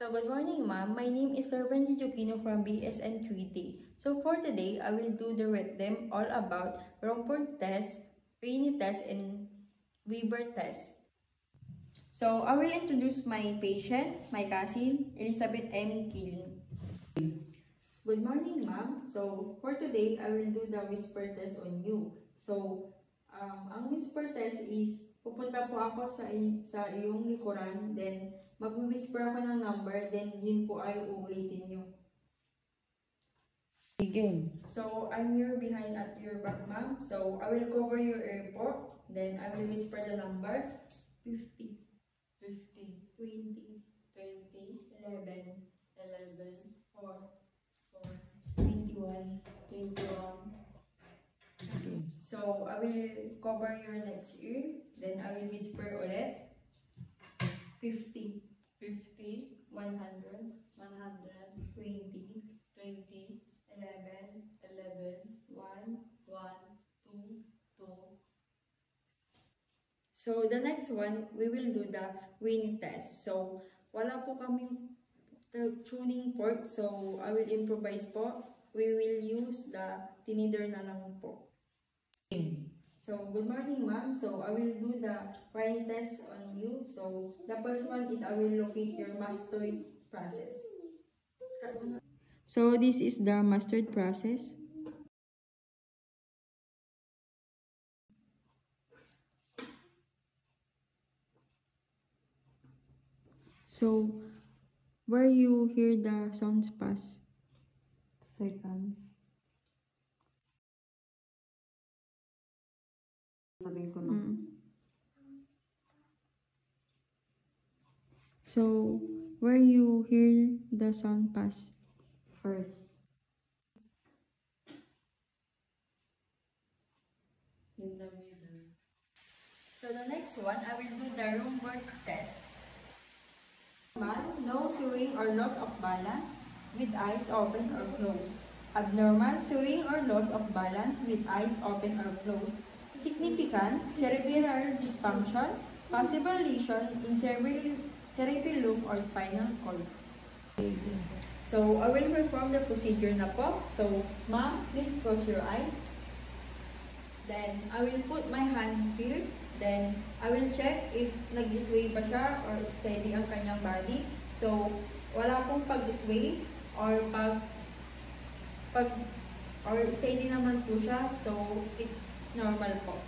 So good morning, ma'am. My name is Benji Jupino from BSN Treaty. So for today, I will do the them all about Romford test, Rainy test, and Weber test. So I will introduce my patient, my cousin, Elizabeth M. Killing. Good morning, ma'am. So for today, I will do the whisper test on you. So ang whisper test is pupunta po ako sa iyong likuran, then mag-whisper ako ng number, then yun po ay uulitin nyo. Game. So I'm here behind at your back, ma'am. So I will cover your ear po, then I will whisper the number 50, 20, 11, 4, 21. Okay. So I will cover your next ear, then I will whisper ulit 50, 100, 20, 11, 1, 2. So the next one, we will do the Winnie test. So wala po kaming tuning fork, so I will improvise po. We will use the tinidor na lang po. So good morning, ma'am. So I will do the Winnie test on you. So the first one is I will locate your mastoid process. So this is the mastoid process. So where you hear the sounds pass? Seconds. Sabihin ko na. So where you hear the sound pass? First. In the middle. So the next one, I will do the Romford test. No swing or loss of balance with eyes open or closed. Abnormal swing or loss of balance with eyes open or closed. Significant cerebral dysfunction, possible lesion in cerebellum or spinal cord. So I will perform the procedure na po. So ma'am, please close your eyes. Then I will put my hand here. Then, I will check if nag-sway pa siya or steady ang kanyang body. So, wala pong pag-sway or or steady naman po siya. So, it's normal po.